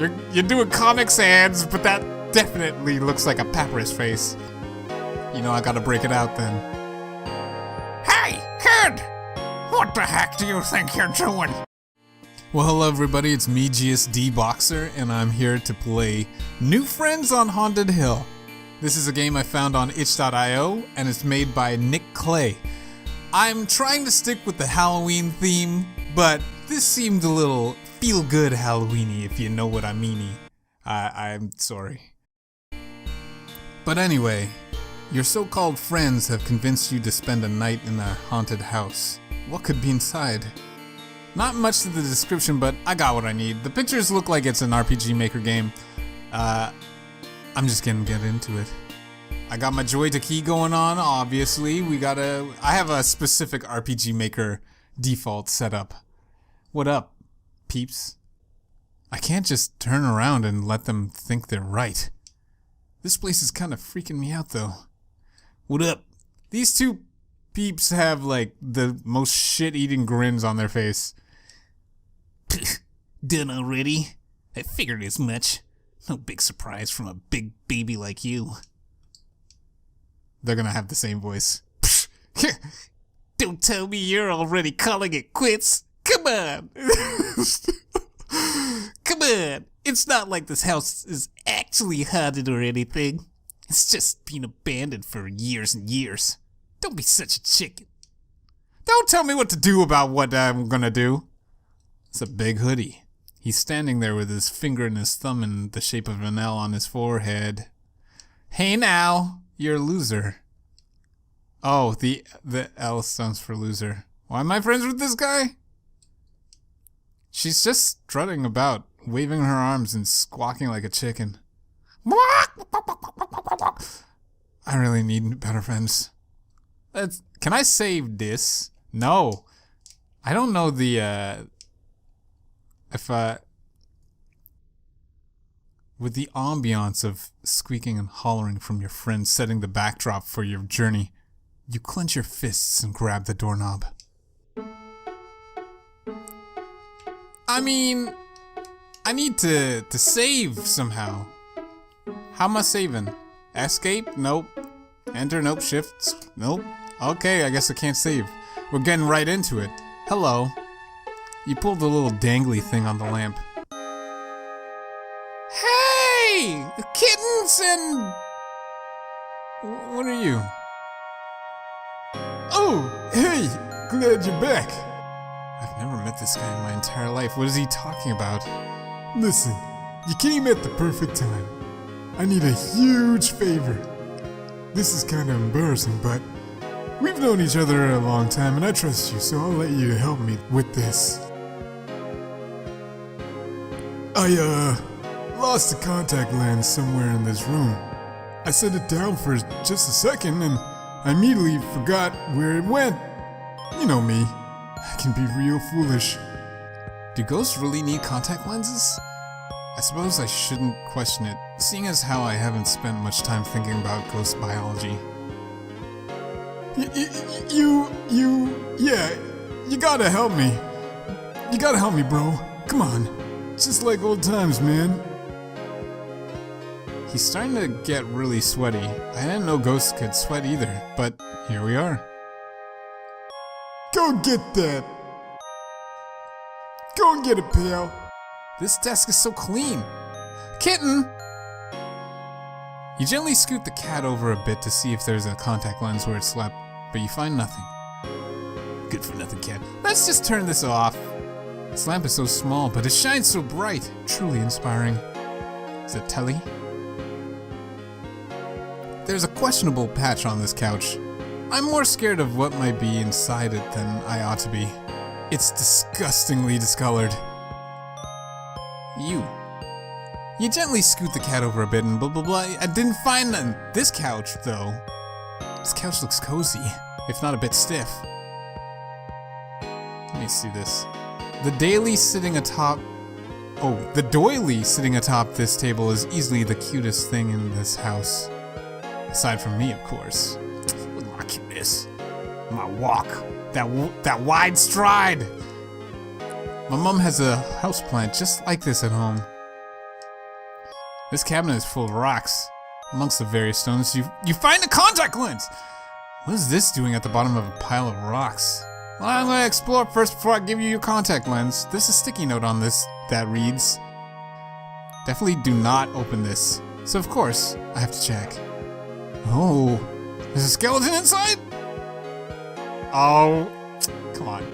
You're doing Comic Sans, but that definitely looks like a papyrus face. You know, I gotta break it out then. Hey, kid! What the heck do you think you're doing? Well, hello everybody, it's me, GSDBoxer, and I'm here to play New Friends on Haunted Hill. This is a game I found on itch.io, and it's made by Nick Clay. I'm trying to stick with the Halloween theme, but this seemed a little feel-good Halloween-y, if you know what I mean. I'm sorry. But anyway, your so-called friends have convinced you to spend a night in a haunted house. What could be inside? Not much to the description, but I got what I need. The pictures look like it's an RPG Maker game. I'm just gonna get into it. I got my Joy to Key going on, obviously. I have a specific RPG Maker default setup. What up, peeps? I can't just turn around and let them think they're right. This place is kind of freaking me out, though. What up? These two peeps have, like, the most shit-eating grins on their face. Done already? I figured as much. No big surprise from a big baby like you. They're gonna have the same voice. Don't tell me you're already calling it quits. Come on. Come on. It's not like this house is actually haunted or anything. It's just been abandoned for years and years. Don't be such a chicken. Don't tell me what to do about what I'm gonna do. It's a big hoodie. He's standing there with his finger and his thumb in the shape of an L on his forehead. Hey now, you're a loser. Oh, the L stands for loser. Why am I friends with this guy? She's just strutting about, waving her arms and squawking like a chicken. I really need better friends. Can I save this? No. I don't know the, with the ambiance of squeaking and hollering from your friends setting the backdrop for your journey, you clench your fists and grab the doorknob. I mean, I need to save somehow. How am I saving? Escape? Nope. Enter? Nope. Shift? Nope. Okay, I guess I can't save. We're getting right into it. Hello. You pulled the little dangly thing on the lamp. Hey! The kittens and... What are you? Oh, hey! Glad you're back. I've never met this guy in my entire life. What is he talking about? Listen, you came at the perfect time. I need a huge favor. This is kind of embarrassing, but we've known each other a long time and I trust you, so I'll let you help me with this. I lost a contact lens somewhere in this room. I set it down for just a second and I immediately forgot where it went. You know me, I can be real foolish. Do ghosts really need contact lenses? I suppose I shouldn't question it, seeing as how I haven't spent much time thinking about ghost biology. Yeah, you gotta help me. You gotta help me, bro. Come on. Just like old times, man. He's starting to get really sweaty. I didn't know ghosts could sweat either, but here we are. Go get that. Go and get it, pal. This desk is so clean. Kitten! You gently scoot the cat over a bit to see if there's a contact lens where it slept, but you find nothing. Good for nothing, cat. Let's just turn this off. This lamp is so small, but it shines so bright. Truly inspiring. Is it telly? There's a questionable patch on this couch. I'm more scared of what might be inside it than I ought to be. It's disgustingly discolored. You gently scoot the cat over a bit and blah blah blah. I didn't find none. This couch, though. This couch looks cozy, if not a bit stiff. Let me see this. The doily sitting atop this table is easily the cutest thing in this house. Aside from me, of course. Look at my cuteness. My walk. That wide stride. My mom has a houseplant just like this at home. This cabinet is full of rocks. Amongst the various stones, you find a contact lens! What is this doing at the bottom of a pile of rocks? Well, I'm gonna explore first before I give you your contact lens. There's a sticky note on this that reads, definitely do not open this. So of course, I have to check. Oh, there's a skeleton inside? Oh, come on.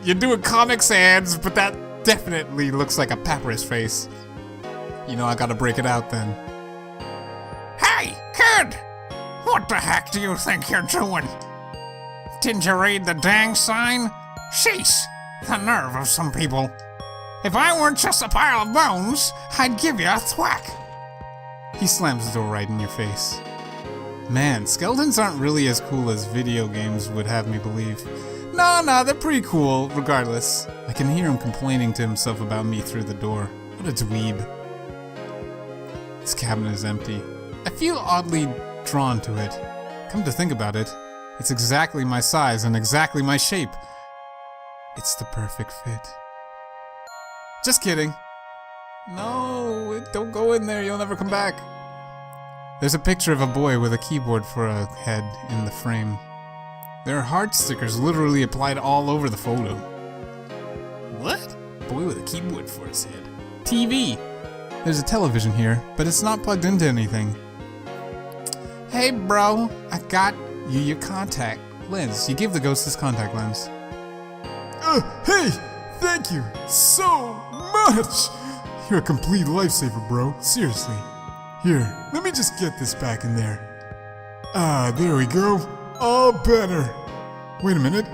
You're doing Comic Sans, but that definitely looks like a papyrus face. You know, I gotta break it out then. Hey, kid! What the heck do you think you're doing? Didn't you read the dang sign? Sheesh, the nerve of some people. If I weren't just a pile of bones, I'd give you a thwack. He slams the door right in your face. Man, skeletons aren't really as cool as video games would have me believe. Nah, they're pretty cool, regardless. I can hear him complaining to himself about me through the door. What a dweeb. This cabinet is empty. I feel oddly drawn to it. Come to think about it, it's exactly my size and exactly my shape. It's the perfect fit. Just kidding. No, don't go in there, you'll never come back. There's a picture of a boy with a keyboard for a head in the frame. There are heart stickers literally applied all over the photo. What? Boy with a keyboard for his head. TV! There's a television here, but it's not plugged into anything. Hey bro, I got you your contact lens. You gave the ghost this contact lens. Hey! Thank you so much! You're a complete lifesaver, bro. Seriously. Here, let me just get this back in there. Ah, there we go. All better. Wait a minute.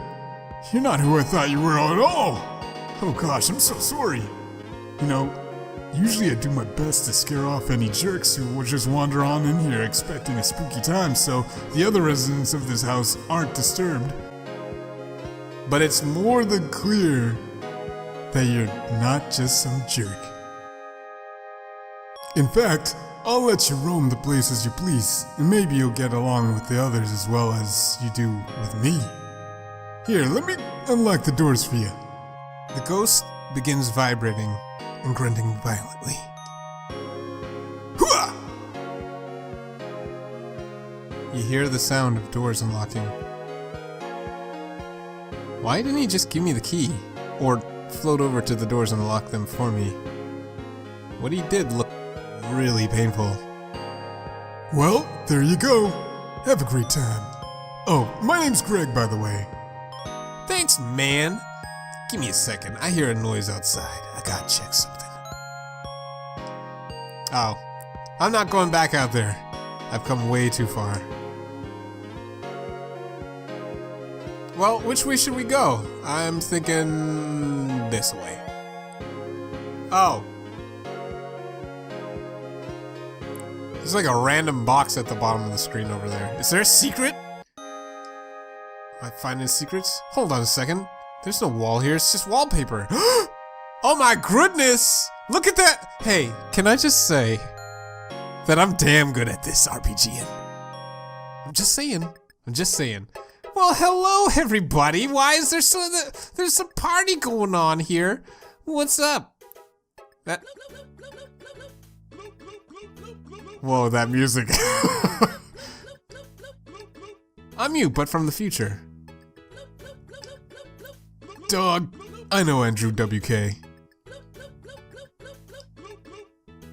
You're not who I thought you were at all. Oh gosh, I'm so sorry. You know, usually I do my best to scare off any jerks who will just wander on in here expecting a spooky time so the other residents of this house aren't disturbed. But it's more than clear that you're not just some jerk. In fact, I'll let you roam the place as you please, and maybe you'll get along with the others as well as you do with me. Here, let me unlock the doors for you. The ghost begins vibrating and grunting violently. Hooah! You hear the sound of doors unlocking. Why didn't he just give me the key? Or float over to the doors and unlock them for me? What he did looked really painful. Well, there you go. Have a great time. Oh, my name's Greg, by the way. Thanks, man. Give me a second. I hear a noise outside. I gotta check something. Oh, I'm not going back out there. I've come way too far. Well, which way should we go? I'm thinking this way. Oh. There's like a random box at the bottom of the screen over there. Is there a secret? Am I finding secrets? Hold on a second. There's no wall here, it's just wallpaper. Oh my goodness! Look at that! Hey, can I just say that I'm damn good at this RPGing? I'm just saying. Well, hello everybody! Why is there there's a party going on here? What's up? Whoa, that music. I'm you, but from the future. Dog, I know Andrew WK.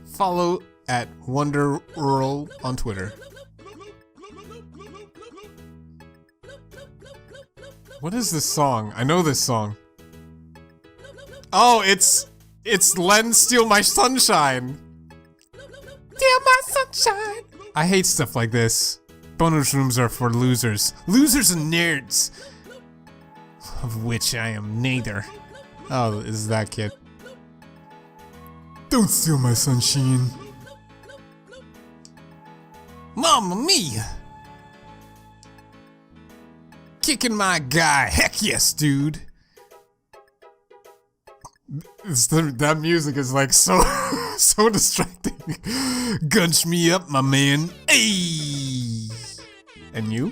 Follow at Wonder Earl on Twitter. What is this song? I know this song. Oh, it's Len Steal My Sunshine. Steal my sunshine. I hate stuff like this. Bonus rooms are for losers. Losers and nerds. Of which I am neither. Oh, is that kid. Don't steal my sunshine. Mamma mia! Kicking my guy. Heck yes, dude. That music is like so so distracting. Gunch me up, my man. Hey. And you?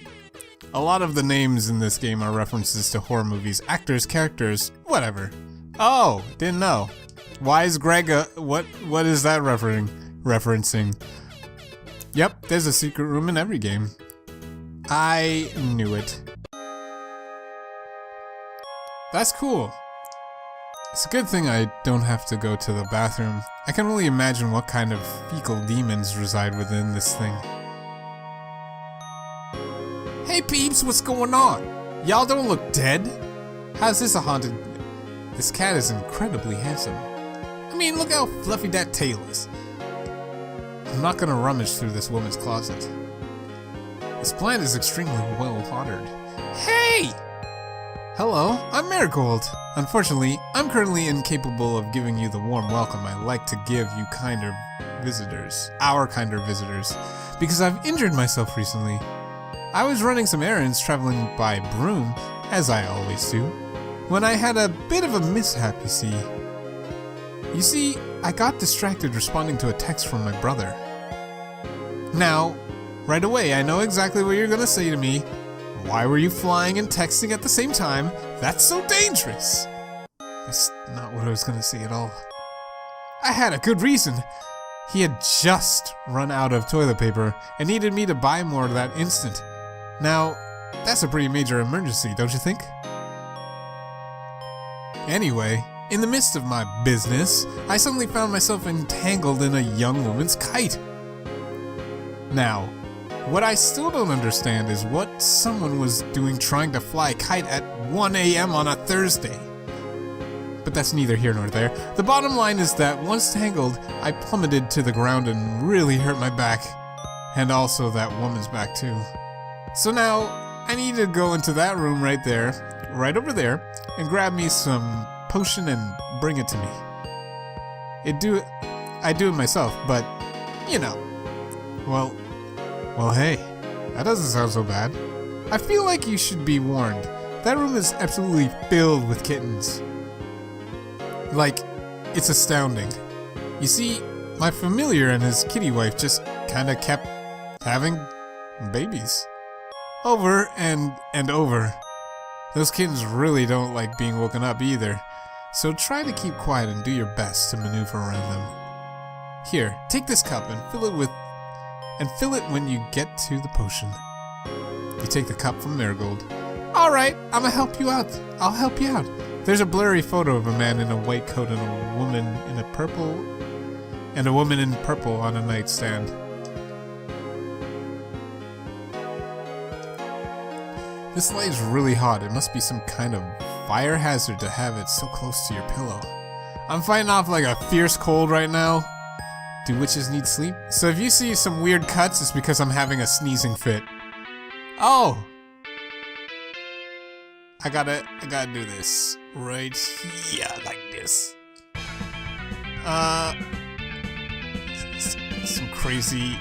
A lot of the names in this game are references to horror movies, actors, characters, whatever. Oh, didn't know. Why is Greg what is that referencing? referencing. Yep, there's a secret room in every game. I knew it. That's cool. It's a good thing I don't have to go to the bathroom. I can only imagine what kind of fecal demons reside within this thing. Hey peeps, what's going on? Y'all don't look dead. How's this a haunted... This cat is incredibly handsome. I mean, look how fluffy that tail is. I'm not gonna rummage through this woman's closet. This plant is extremely well watered. Hey! Hello, I'm Marigold. Unfortunately, I'm currently incapable of giving you the warm welcome I like to give you kinder visitors. Our kinder visitors. Because I've injured myself recently. I was running some errands traveling by broom, as I always do, when I had a bit of a mishap, you see. You see, I got distracted responding to a text from my brother. Now, right away, I know exactly what you're gonna say to me. Why were you flying and texting at the same time? That's so dangerous! That's not what I was gonna say at all. I had a good reason. He had just run out of toilet paper and needed me to buy more that instant. Now, that's a pretty major emergency, don't you think? Anyway, in the midst of my business, I suddenly found myself entangled in a young woman's kite. Now, what I still don't understand is what someone was doing trying to fly a kite at 1 a.m. on a Thursday. But that's neither here nor there. The bottom line is that once tangled, I plummeted to the ground and really hurt my back. And also that woman's back too. So now, I need to go into that room right there, right over there, and grab me some potion and bring it to me. I do it myself, but, you know. Well, hey, that doesn't sound so bad. I feel like you should be warned. That room is absolutely filled with kittens. Like, it's astounding. You see, my familiar and his kitty wife just kinda kept having babies. Over and over. Those kittens really don't like being woken up either. So try to keep quiet and do your best to maneuver around them. Here, take this cup and fill it when you get to the potion. You take the cup from Marigold. Alright, I'ma help you out. I'll help you out. There's a blurry photo of a man in a white coat and a woman in purple on a nightstand. This light is really hot. It must be some kind of fire hazard to have it so close to your pillow. I'm fighting off like a fierce cold right now. Do witches need sleep? So if you see some weird cuts, it's because I'm having a sneezing fit. Oh! I gotta do this. Right here, like this. Some crazy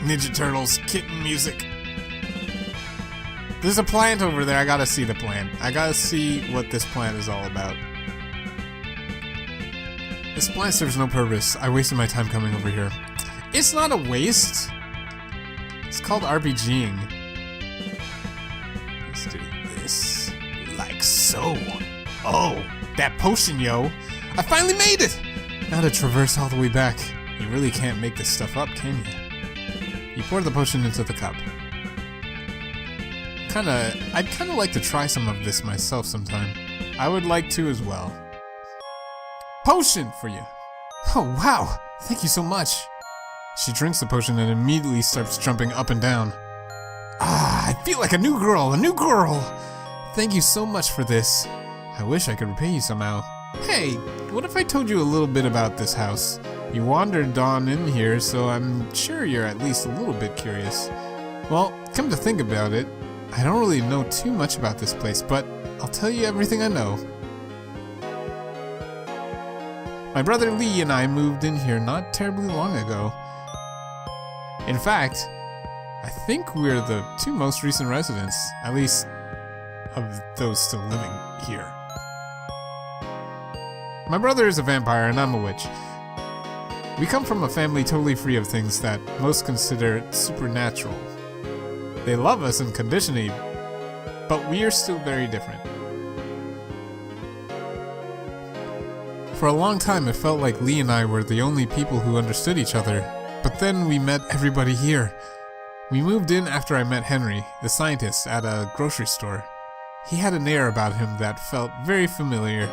Ninja Turtles kitten music. There's a plant over there. I gotta see the plant. I gotta see what this plant is all about. This plant serves no purpose. I wasted my time coming over here. It's not a waste. It's called RPGing. Let's do this. Like so. Oh, that potion, yo. I finally made it! Now to traverse all the way back. You really can't make this stuff up, can you? You pour the potion into the cup. I'd kinda like to try some of this myself sometime. I would like to as well. Potion for you. Oh wow, thank you so much. She drinks the potion and immediately starts jumping up and down. Ah, I feel like a new girl, Thank you so much for this. I wish I could repay you somehow. Hey, what if I told you a little bit about this house? You wandered on in here, so I'm sure you're at least a little bit curious. Well, come to think about it, I don't really know too much about this place, but I'll tell you everything I know. My brother Lee and I moved in here not terribly long ago. In fact, I think we're the two most recent residents, at least of those still living here. My brother is a vampire and I'm a witch. We come from a family totally free of things that most consider supernatural. They love us unconditionally, but we are still very different. For a long time, it felt like Lee and I were the only people who understood each other, but then we met everybody here. We moved in after I met Henry, the scientist, at a grocery store. He had an air about him that felt very familiar.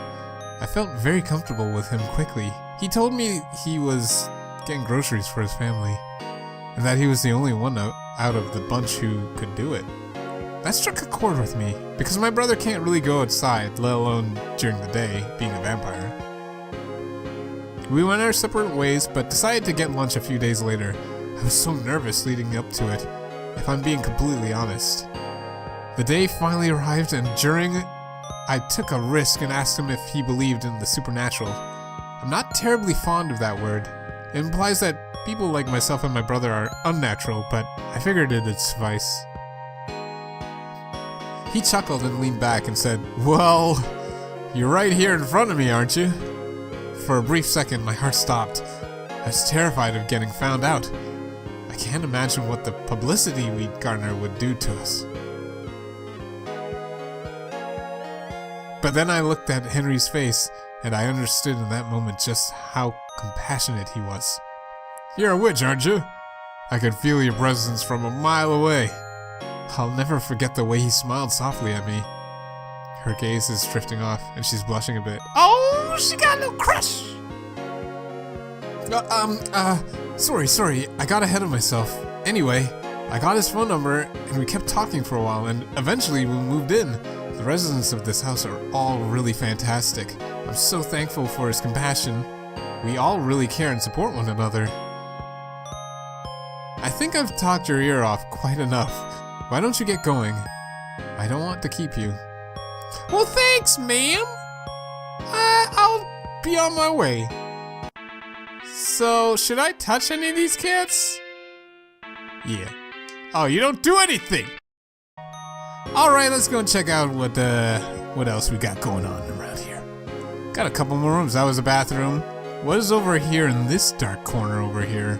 I felt very comfortable with him quickly. He told me he was getting groceries for his family, and that he was the only one out of the bunch who could do it. That struck a chord with me, because my brother can't really go outside, let alone during the day, being a vampire. We went our separate ways, but decided to get lunch a few days later. I was so nervous leading up to it, if I'm being completely honest. The day finally arrived, and I took a risk and asked him if he believed in the supernatural. I'm not terribly fond of that word. It implies that people like myself and my brother are unnatural, but I figured it'd suffice. He chuckled and leaned back and said, "Well, you're right here in front of me, aren't you?" For a brief second, my heart stopped. I was terrified of getting found out. I can't imagine what the publicity we'd garner would do to us. But then I looked at Henry's face, and I understood in that moment just how compassionate he was. "You're a witch, aren't you? I could feel your presence from a mile away." I'll never forget the way he smiled softly at me. Her gaze is drifting off, and she's blushing a bit. Oh, she got a little crush. Sorry, I got ahead of myself. Anyway, I got his phone number, and we kept talking for a while, and eventually we moved in. The residents of this house are all really fantastic. I'm so thankful for his compassion. We all really care and support one another. I think I've talked your ear off quite enough. Why don't you get going? I don't want to keep you. Well, thanks, ma'am. I'll be on my way. So, should I touch any of these cats? Yeah. Oh, you don't do anything. Alright, let's go and check out what else we got going on around here. Got a couple more rooms. That was a bathroom. What is over here in this dark corner over here?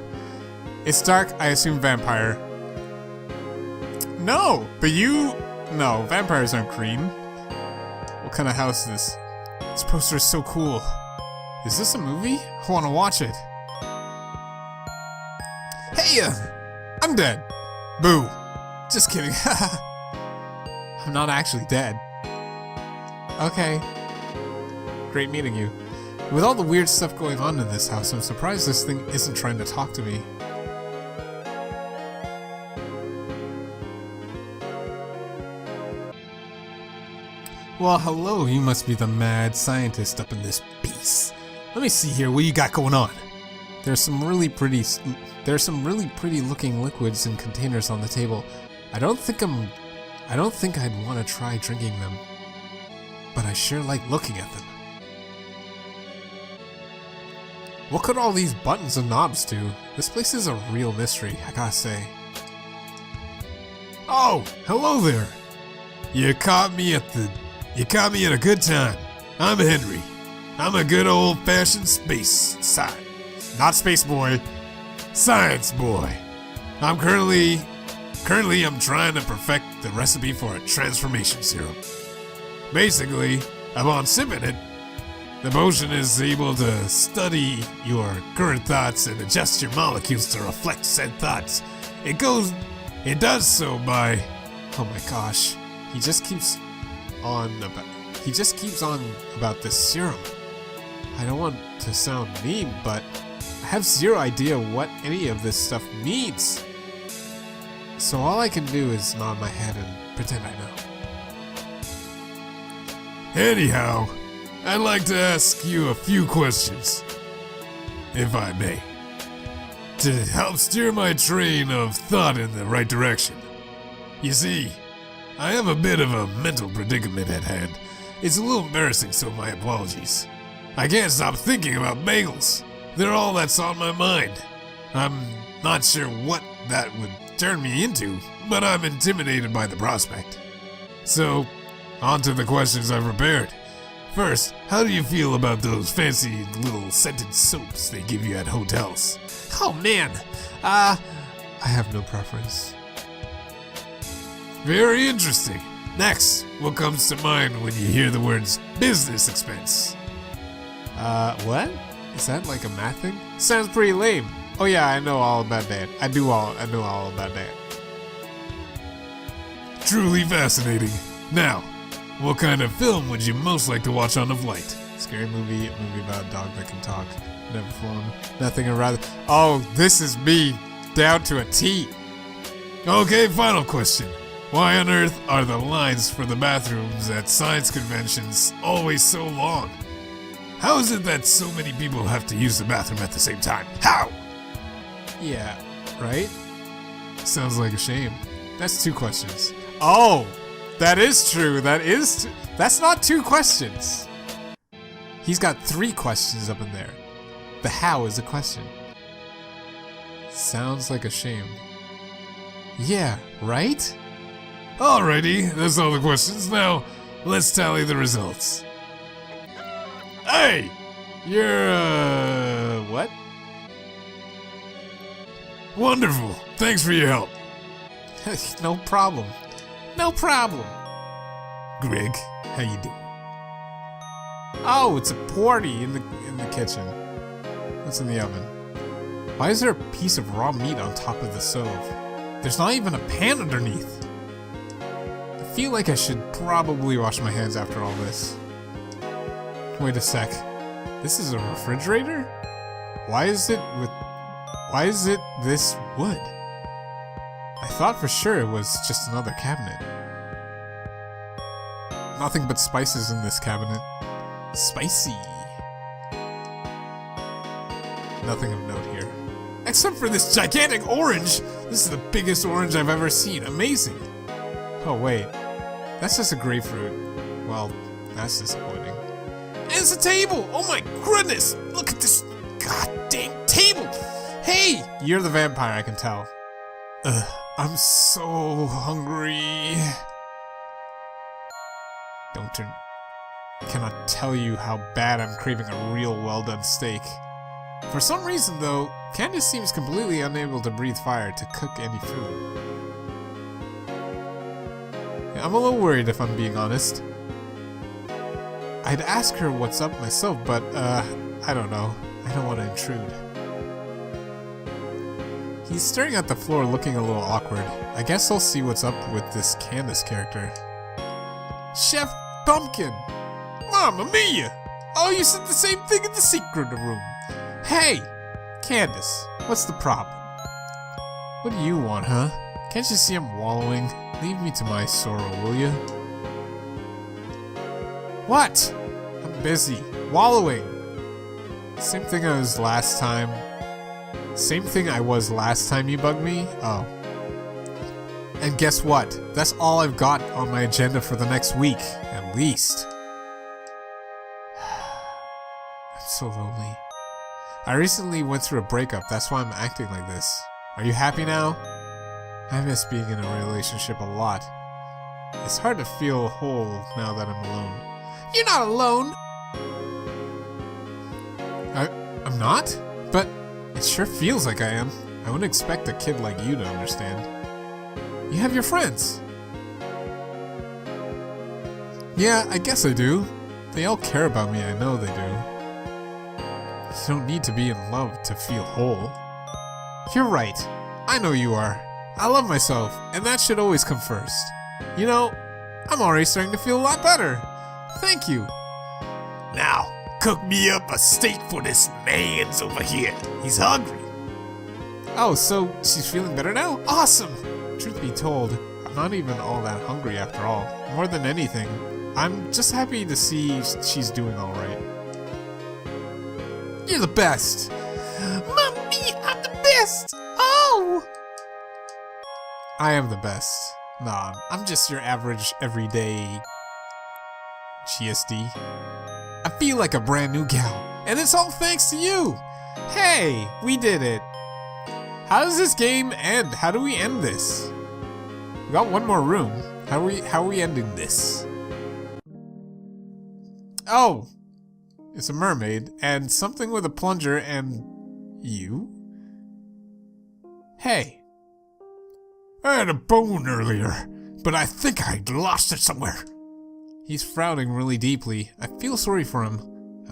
It's dark, I assume vampire. No, no, vampires aren't green. What kind of house is this? This poster is so cool. Is this a movie? I want to watch it. Hey, I'm dead. Boo. Just kidding. I'm not actually dead. Okay. Great meeting you. With all the weird stuff going on in this house, I'm surprised this thing isn't trying to talk to me. Well, hello, you must be the mad scientist up in this piece. Let me see here, what you got going on? There's some really pretty looking liquids and containers on the table. I don't think I'd want to try drinking them, but I sure like looking at them. What could all these buttons and knobs do? This place is a real mystery, I gotta say. Oh, hello there. You caught me at a good time. I'm Henry. I'm a good old-fashioned not space boy, science boy. I'm currently I'm trying to perfect the recipe for a transformation serum. Basically, upon sipping it, the potion is able to study your current thoughts and adjust your molecules to reflect said thoughts. It does so by, oh my gosh, he just keeps on about this serum. I don't want to sound mean, but I have zero idea what any of this stuff means. So all I can do is nod my head and pretend I know. Anyhow, I'd like to ask you a few questions, if I may, to help steer my train of thought in the right direction. You see, I have a bit of a mental predicament at hand. It's a little embarrassing, so my apologies. I can't stop thinking about bagels. They're all that's on my mind. I'm not sure what that would turn me into, but I'm intimidated by the prospect. So, on to the questions I've prepared. First, how do you feel about those fancy little scented soaps they give you at hotels? Oh man, I have no preference. Very interesting. Next, what comes to mind when you hear the words business expense? What? Is that like a math thing? Sounds pretty lame. Oh yeah, I know all about that. I know all about that. Truly fascinating. Now, what kind of film would you most like to watch on a flight? Scary movie, a movie about a dog that can talk. Never flown. Nothing or rather. Oh, this is me. Down to a T. Okay, final question. Why on earth are the lines for the bathrooms at science conventions always so long? How is it that so many people have to use the bathroom at the same time? How? Yeah, right? Sounds like a shame. That's 2 questions. Oh, that is true. That's not 2 questions. He's got 3 questions up in there. The how is a question. Sounds like a shame. Yeah, right? Alrighty, that's all the questions. Now, let's tally the results. Hey! You're, What? wonderful. Thanks for your help. No problem. No problem. Greg, how you doing? Oh, it's a party in the kitchen. What's in the oven? Why is there a piece of raw meat on top of the stove? There's not even a pan underneath. I feel like I should probably wash my hands after all this. Wait a sec. This is a refrigerator? Why is it this wood? I thought for sure it was just another cabinet. Nothing but spices in this cabinet. Spicy. Nothing of note here. Except for this gigantic orange! This is the biggest orange I've ever seen. Amazing! Oh wait, that's just a grapefruit. Well, that's disappointing. And it's a table! Oh my goodness! Look at this goddamn table! Hey! You're the vampire, I can tell. I'm so hungry. Cannot tell you how bad I'm craving a real well-done steak. For some reason, though, Candace seems completely unable to breathe fire to cook any food. I'm a little worried, if I'm being honest. I'd ask her what's up myself, but, I don't know. I don't want to intrude. He's staring at the floor looking a little awkward. I guess I'll see what's up with this Candace character. Chef Pumpkin! Mamma mia! Oh, you said the same thing in the secret room. Hey! Candace, what's the problem? What do you want, huh? Can't you see I'm wallowing? Leave me to my sorrow, will you? What? I'm busy. Wallowing. Same thing I was last time. Same thing I was last time you bugged me? Oh. And guess what? That's all I've got on my agenda for the next week, at least. I'm so lonely. I recently went through a breakup, that's why I'm acting like this. Are you happy now? I miss being in a relationship a lot. It's hard to feel whole now that I'm alone. You're not alone! I'm not? But it sure feels like I am. I wouldn't expect a kid like you to understand. You have your friends. Yeah, I guess I do. They all care about me, I know they do. You don't need to be in love to feel whole. You're right. I know you are. I love myself, and that should always come first. You know, I'm already starting to feel a lot better. Thank you. Now, cook me up a steak for this man's over here. He's hungry. Oh, so she's feeling better now? Awesome! Truth be told, I'm not even all that hungry after all. More than anything, I'm just happy to see she's doing alright. You're the best! Mommy, I'm the best! Oh! I am the best. Nah, I'm just your average, everyday GSD. I feel like a brand new gal, and it's all thanks to you! Hey, we did it! How does this game end? How do we end this? We got one more room. How are we ending this? Oh! It's a mermaid, and something with a plunger, and you? Hey. I had a bone earlier, but I think I lost it somewhere. He's frowning really deeply. I feel sorry for him.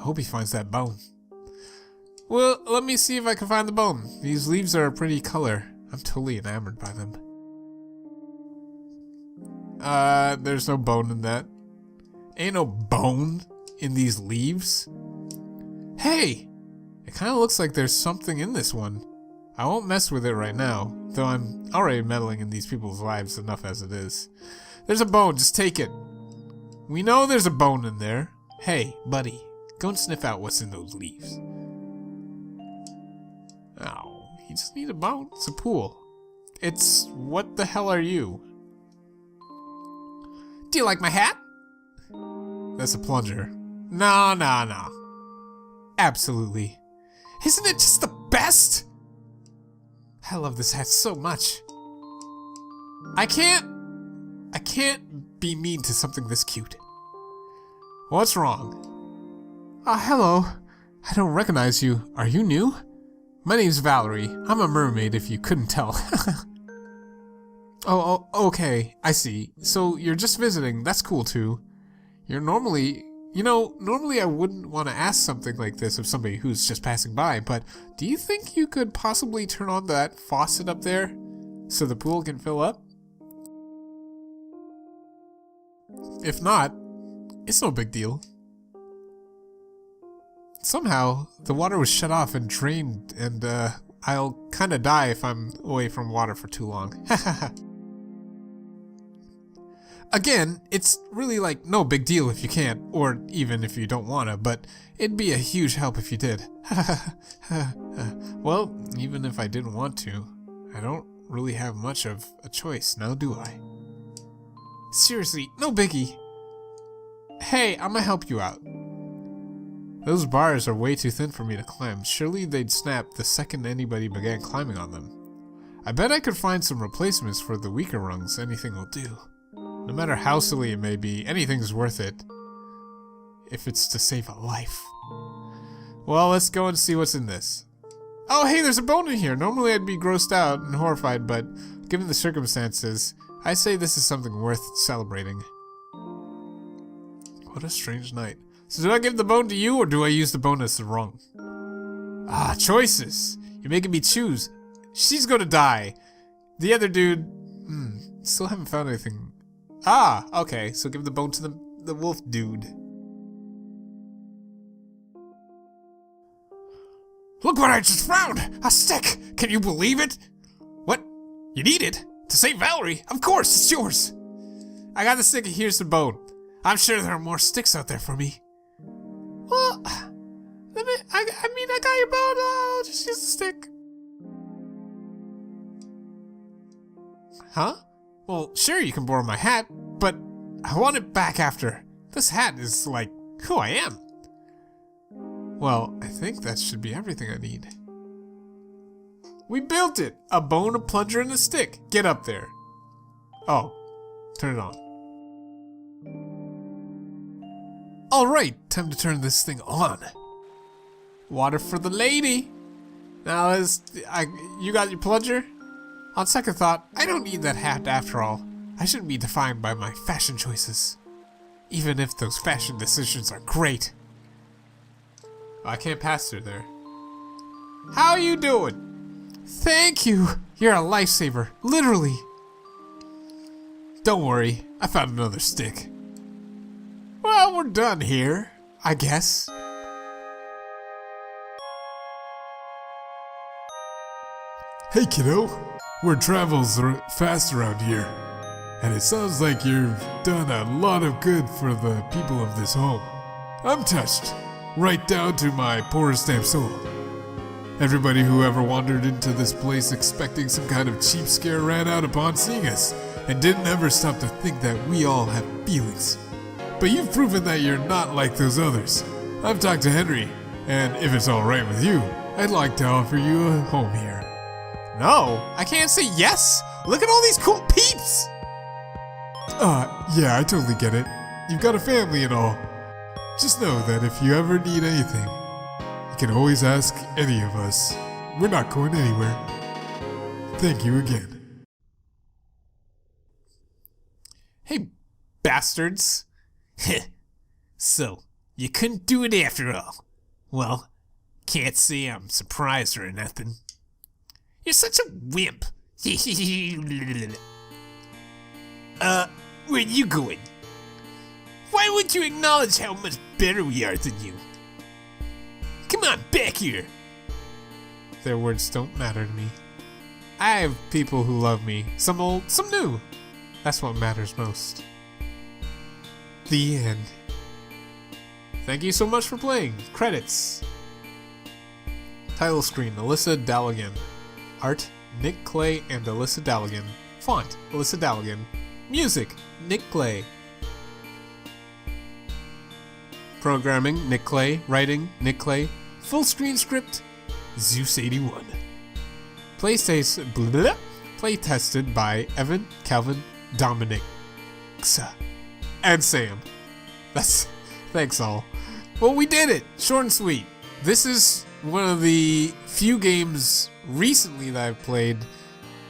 I hope he finds that bone. Well, let me see if I can find the bone. These leaves are a pretty color. I'm totally enamored by them. There's no bone in that. Ain't no bone in these leaves. Hey! It kind of looks like there's something in this one. I won't mess with it right now, though I'm already meddling in these people's lives enough as it is. There's a bone, just take it. We know there's a bone in there. Hey, buddy, go and sniff out what's in those leaves. Oh, you just need a bone. It's a pool. It's, what the hell are you? Do you like my hat? That's a plunger. No. Absolutely. Isn't it just the best? I love this hat so much. I can't be mean to something this cute. What's wrong? Hello. I don't recognize you. Are you new? My name's Valerie. I'm a mermaid if you couldn't tell. Oh, okay. I see. So you're just visiting. That's cool too. Normally I wouldn't want to ask something like this of somebody who's just passing by, but do you think you could possibly turn on that faucet up there so the pool can fill up? If not, it's no big deal. Somehow, the water was shut off and drained, and I'll kinda die if I'm away from water for too long. Again, it's really like no big deal if you can't, or even if you don't wanna, but it'd be a huge help if you did. Well, even if I didn't want to, I don't really have much of a choice, now do I? Seriously, no biggie. Hey, I'm gonna help you out. Those bars are way too thin for me to climb. Surely they'd snap the second anybody began climbing on them. I bet I could find some replacements for the weaker rungs. Anything will do. No matter how silly it may be, anything's worth it. If it's to save a life. Well, let's go and see what's in this. Oh, hey, there's a bone in here. Normally I'd be grossed out and horrified, but given the circumstances, I say this is something worth celebrating. What a strange night. So do I give the bone to you, or do I use the bone as the rung? Ah, choices. You're making me choose. She's gonna die. The other dude... still haven't found anything. Ah, okay, so give the bone to the wolf dude. Look what I just found! A stick! Can you believe it? What? You need it? To save Valerie? Of course, it's yours! I got the stick and here's the bone. I'm sure there are more sticks out there for me. Well, I got your bone. I'll just use the stick. Huh? Well, sure, you can borrow my hat, but I want it back after. This hat is like who I am. Well, I think that should be everything I need. We built it! A bone, a plunger, and a stick. Get up there. Oh, turn it on. Alright, time to turn this thing on. Water for the lady. Now, you got your plunger? On second thought, I don't need that hat after all. I shouldn't be defined by my fashion choices. Even if those fashion decisions are great. I can't pass through there. How you doing? Thank you. You're a lifesaver, literally. Don't worry, I found another stick. Well, we're done here, I guess. Hey kiddo, word travels fast around here, and it sounds like you've done a lot of good for the people of this home. I'm touched, right down to my poorest damn soul. Everybody who ever wandered into this place expecting some kind of cheap scare ran out upon seeing us, and didn't ever stop to think that we all have feelings. But you've proven that you're not like those others. I've talked to Henry, and if it's alright with you, I'd like to offer you a home here. No, I can't say yes. Look at all these cool peeps. Yeah, I totally get it. You've got a family and all. Just know that if you ever need anything, you can always ask any of us. We're not going anywhere. Thank you again. Hey, bastards. So, You couldn't do it after all. Well, can't say I'm surprised or nothing. You're such a wimp. Where you going? Why would you acknowledge how much better we are than you? Come on, back here. Their words don't matter to me. I have people who love me. Some old, some new. That's what matters most. The end. Thank you so much for playing. Credits. Title screen, Alyssa Daligan. Art, Nick Clay and Alyssa Daligan. Font, Alyssa Daligan. Music, Nick Clay. Programming, Nick Clay. Writing, Nick Clay. Full screen script, Zeus81. Playtested by Evan, Calvin, Dominic, Xa, and Sam. Thanks all. Well, we did it! Short and sweet. This is one of the few games recently that I've played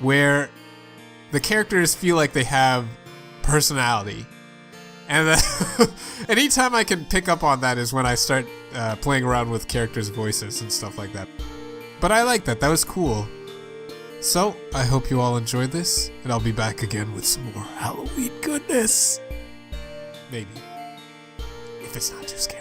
where the characters feel like they have personality. And anytime I can pick up on that is when I start playing around with characters' voices and stuff like that. But I like that. That was cool. So, I hope you all enjoyed this, and I'll be back again with some more Halloween goodness. Maybe. If it's not too scary.